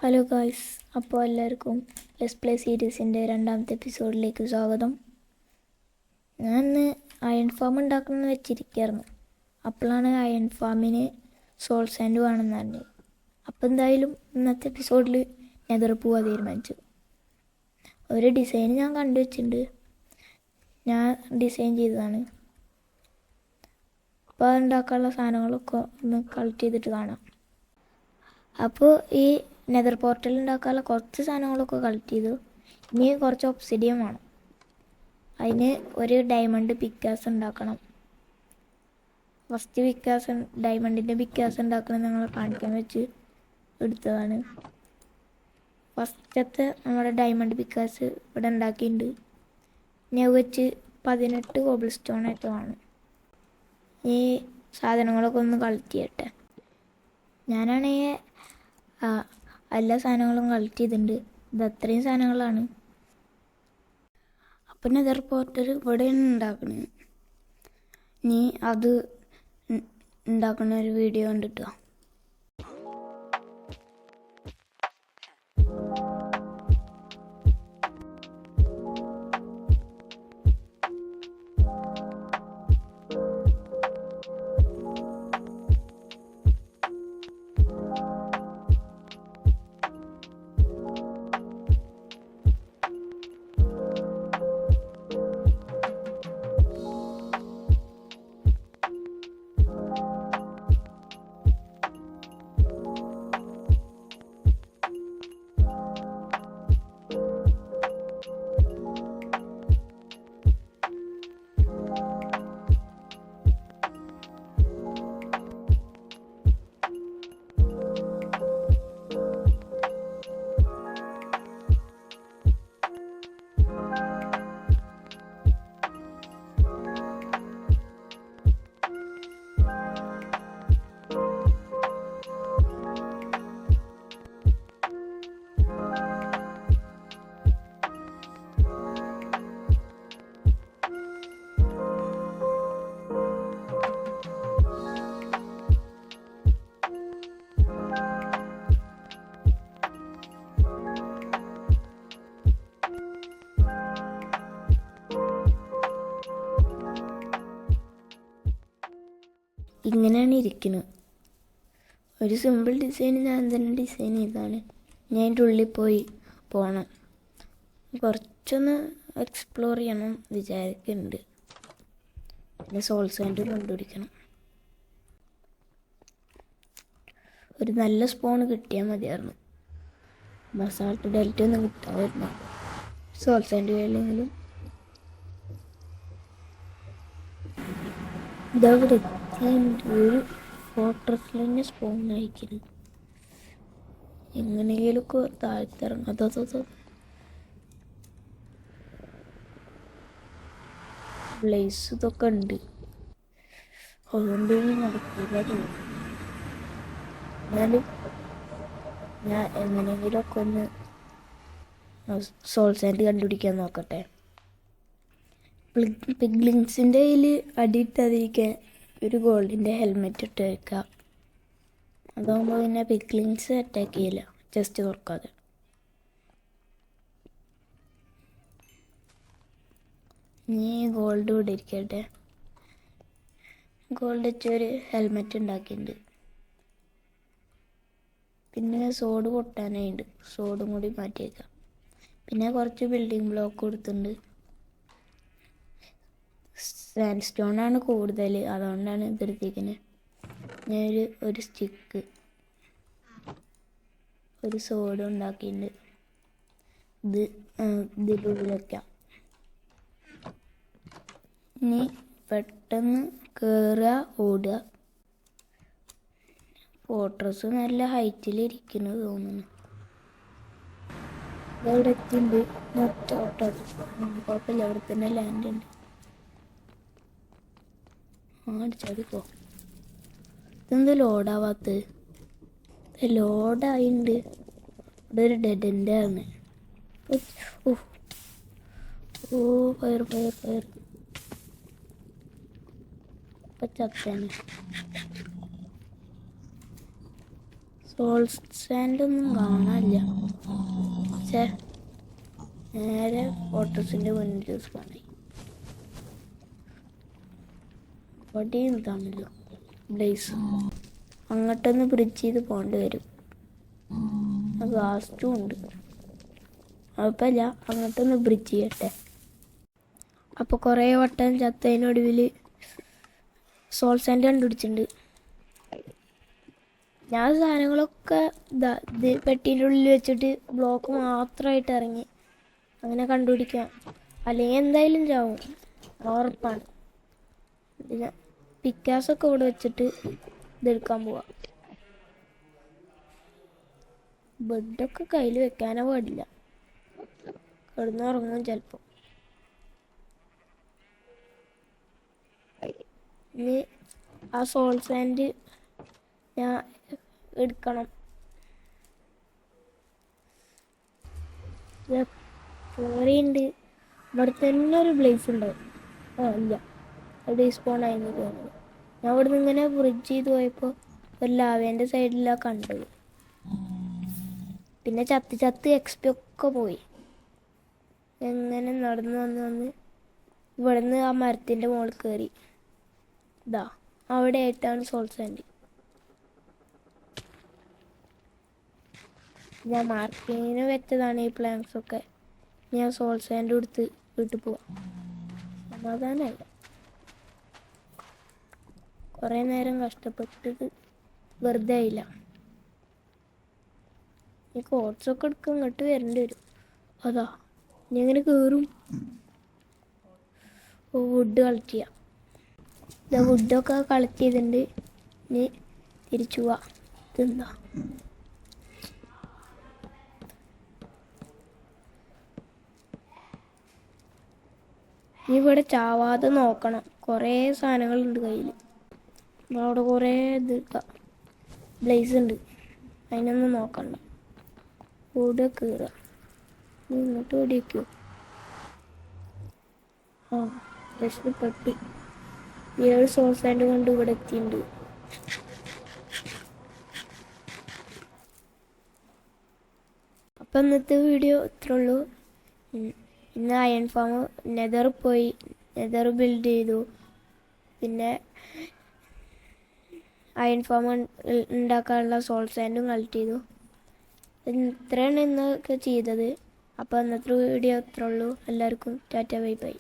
Hello guys, അപ്പോൾ എല്ലാവർക്കും let's play സീരീസിൻ്റെ രണ്ടാമത്തെ എപ്പിസോഡിലേക്ക് സ്വാഗതം. ഞാൻ ഇന്ന് അയൺ ഫാം ഉണ്ടാക്കണമെന്ന് വെച്ചിരിക്കുകയായിരുന്നു. അപ്പോഴാണ് അയൺ ഫാമിന് സോൾ സാൻഡ് വേണമെന്ന് പറഞ്ഞത്. അപ്പോൾ എന്തായാലും ഇന്നത്തെ എപ്പിസോഡിൽ നെതർ പോവാൻ തീരുമാനിച്ചു. ഒരു ഡിസൈൻ ഞാൻ കണ്ടുവച്ചിട്ടുണ്ട്, ഞാൻ ഡിസൈൻ ചെയ്തതാണ്. അപ്പോൾ അത് ഉണ്ടാക്കാനുള്ള സാധനങ്ങളൊക്കെ ഒന്ന് കളക്ട് ചെയ്തിട്ട് കാണാം. അപ്പോൾ ഈ നെതർ പോർട്ടൽ ഉണ്ടാക്കാനുള്ള കുറച്ച് സാധനങ്ങളൊക്കെ കളക്ട് ചെയ്തു. ഇനി കുറച്ച് ഒബ്സിഡിയം വേണം. അതിന് ഒരു ഡയമണ്ട് പിക്കാസ് ഉണ്ടാക്കണം. ഫസ്റ്റ് ഡയമണ്ടിൻ്റെ പിക്കാസ് ഉണ്ടാക്കണം ഞങ്ങൾ കാണിക്കാൻ വെച്ച് എടുത്തതാണ്. ഫസ്റ്റത്തെ നമ്മുടെ ഡയമണ്ട് പിക്കാസ് ഇവിടെ ഉണ്ടാക്കിയിട്ടുണ്ട്. ഞാൻ വെച്ച് 18 കോബിൾ സ്റ്റോൺ ആയിട്ട് വേണം. ഈ സാധനങ്ങളൊക്കെ ഒന്ന് കളക്ട് ചെയ്യട്ടെ. ഞാനാണെങ്കിൽ എല്ലാ സാധനങ്ങളും കളക്ട് ചെയ്തിട്ടുണ്ട്. ഇത് അത്രയും സാധനങ്ങളാണ്. അപ്പം നെതർ പോർട്ടൽ ഇവിടെയാണ് ഉണ്ടാക്കുന്നത്. ഇനി അത് ഉണ്ടാക്കുന്ന ഒരു വീഡിയോ കണ്ടിട്ടോ. ഇങ്ങനെയാണ് ഇരിക്കുന്നത്. ഒരു സിമ്പിൾ ഡിസൈൻ ഞാൻ തന്നെ ഡിസൈൻ ചെയ്തതാണ്. ഞാൻ അതിൻ്റെ ഉള്ളിൽ പോകണം, കുറച്ചൊന്ന് എക്സ്പ്ലോർ ചെയ്യണം വിചാരിക്കുന്നുണ്ട്. പിന്നെ സോൾ സാൻഡ് കണ്ടുപിടിക്കണം. ഒരു നല്ല സ്പോൺ കിട്ടിയാൽ മതിയായിരുന്നു. ബസാൾട്ട് ഡെൽറ്റ ഒന്നും കിട്ടാമായിരുന്നു. സോൾ സാൻഡ് വേണമെങ്കിലും ഇതവിടെ ഒരു ഫോട്ടോസിൽ തന്നെ സ്പോൺ അയക്കുന്നത്. എങ്ങനെയെങ്കിലുമൊക്കെ താഴ്ത്തിറങ്ങും. അതോ ബ്ലേസ് ഇതൊക്കെ ഉണ്ട്, അതുകൊണ്ട് നടക്കില്ല. എന്നാലും ഞാൻ എങ്ങനെയെങ്കിലുമൊക്കെ ഒന്ന് സോൾ സാൻഡ് കണ്ടുപിടിക്കാൻ നോക്കട്ടെ. പിഗ്ലിങ്സിൻ്റെ കയ്യിൽ അടിയിട്ടാതിരിക്കാൻ ഒരു ഗോൾഡിൻ്റെ ഹെൽമെറ്റ് ഇട്ട് വയ്ക്കുക. അതാകുമ്പോൾ പിന്നെ പിഗ്ലിങ്സ് അറ്റാക്ക് ചെയ്യില്ല, ജസ്റ്റ് തുറക്കാതെ. ഇനി ഗോൾഡ് ഇവിടെ ഇരിക്കട്ടെ. ഗോൾഡ് വെച്ചൊരു ഹെൽമെറ്റ് ഉണ്ടാക്കിയിട്ടുണ്ട്. പിന്നെ സോഡ് പൊട്ടാനായിട്ടുണ്ട്, സോഡും കൂടി മാറ്റിയേക്കാം. പിന്നെ കുറച്ച് ബിൽഡിംഗ് ബ്ലോക്ക് കൊടുത്തിട്ടുണ്ട്. സാൻഡ് സ്റ്റോണാണ് കൂടുതൽ, അതുകൊണ്ടാണ് ഇതെടുത്തിരിക്കുന്നത്. ഞാൻ ഒരു സ്റ്റിക്ക്, ഒരു സോഡ് ഉണ്ടാക്കിയിട്ടുണ്ട്. ഇതിനുള്ളിൽ വയ്ക്കാം. ഇനി പെട്ടെന്ന് കയറുക, ഓടുക. ഫോട്ടോസ് നല്ല ഹൈറ്റിലിരിക്കുന്നത് തോന്നുന്നു. ഇതവിടെ എത്തിണ്ട്. കുഴപ്പമില്ല, അവിടെ തന്നെ ലാൻഡ് ഉണ്ട്. അടിച്ചാടിക്കോ. ഇതെന്താ ലോഡാവാത്ത? ലോഡായിണ്ട്. ഇവിടെ ഒരു ഡെഡ് എൻ്റെ ആണ്. ഫയർ ഇപ്പം ചത്താണ്. സോൾ സാൻഡൊന്നും കാണാനില്ല. പക്ഷേ നേരെ ഫോട്ടോസിൻ്റെ മുന്നിൽ സ്പോണായി. ഇവിടെയും ഇതാണല്ലോ ബ്ലേസ്. അങ്ങോട്ടൊന്ന് ബ്രിഡ്ജ് ചെയ്ത് പോകേണ്ടി വരും. ലാസ്റ്റും ഉണ്ട്. കുഴപ്പമില്ല, അങ്ങോട്ടൊന്ന് ബ്രിഡ്ജ് ചെയ്യട്ടെ. അപ്പോൾ കുറേ വട്ടം ചത്തതിനൊടുവിൽ സോൾ സാൻഡ് കണ്ടുപിടിച്ചിട്ടുണ്ട്. ഞാൻ സാധനങ്ങളൊക്കെ ഇത് പെട്ടീൻ്റെ ഉള്ളിൽ വെച്ചിട്ട് ബ്ലോക്ക് മാത്രമായിട്ട് ഇറങ്ങി അങ്ങനെ കണ്ടുപിടിക്കാം. അല്ലെങ്കിൽ എന്തായാലും ചാവും, ഉറപ്പാണ്. പിന്നെ പിക്കാസൊക്കെ ഇവിടെ വെച്ചിട്ട് ഇതെടുക്കാൻ പോവാം. ബെഡൊക്കെ കയ്യിൽ വെക്കാനേ പാടില്ല, കിടന്നുറങ്ങും ചിലപ്പോൾ. ഇനി ആ സോൾ സാൻഡ് ഞാൻ എടുക്കണം. ഉണ്ട് ഇവിടെ തന്നെ ഒരു പ്ലേസ് ഉണ്ടാവും. ഇല്ല, അവിടെ സ്പോൺ ആയിരുന്നു തോന്നുന്നു. ഞാൻ ഇവിടെ നിന്ന് ഇങ്ങനെ ബ്രിഡ്ജ് ചെയ്ത് പോയപ്പോൾ ഒരു ലാവേൻ്റെ സൈഡിലാണ് കണ്ടത്. പിന്നെ ചത്ത് എക്സ്പി ഒക്കെ പോയി. എങ്ങനെ നടന്ന് വന്ന് ഇവിടെ നിന്ന് ആ മരത്തിൻ്റെ മുകളിൽ കയറി. ഇതാ അവിടെ ആയിട്ടാണ് സോൾ സാൻഡ്. ഞാൻ മാർക്കിങ്ങിന് വെച്ചതാണ് ഈ പ്ലാങ്ക്സ് ഒക്കെ. ഞാൻ സോൾ സാൻഡ് കൊടുത്ത് വീട്ടിൽ പോവാം. സമാധാനമല്ല, കുറേ നേരം കഷ്ടപ്പെട്ടത് വെറുതെ ആയില്ല. ഈ കോട്ട്സൊക്കെ എടുക്കുക ഇങ്ങോട്ട് വരേണ്ടി വരും. അതാ ഇനി എങ്ങനെ കയറും? വുഡ് കളക്ട് ചെയ്യാം. വുഡൊക്കെ കളക്ട് ചെയ്തിട്ടുണ്ട്. ഇനി തിരിച്ചു പോവാ. ഇതെന്താ ഇനി ഇവിടെ ചാവാതെ നോക്കണം. കുറേ സാധനങ്ങളുണ്ട് കയ്യിൽ. അവിടെ കുറേ ബ്ലേസ് ഉണ്ട്, അതിനൊന്നും നോക്കണ്ട. കൂടെ കയറുക. ഇങ്ങോട്ട് ഓടിക്കോ. രക്ഷപ്പെട്ട് 7 സോൾ സാൻഡ് കൊണ്ട് ഇവിടെ എത്തിയിട്ടുണ്ട്. അപ്പം ഇന്നത്തെ വീഡിയോ ഇത്രേ ഉള്ളൂ. ഇന്ന് അയൺ ഫാം നെതർ പോയി നെതർ ബിൽഡ് ചെയ്തു. പിന്നെ അയൺ ഫാം ഉണ്ടാക്കാനുള്ള സോൾ സാൻഡും കളക്ട് ചെയ്തു. ഇത്രയാണ് ഇന്നൊക്കെ ചെയ്തത്. അപ്പോൾ ഇന്നത്തെ വീഡിയോ ഇത്രേ ഉള്ളൂ. എല്ലാവർക്കും ടാറ്റ ബൈ ബൈ.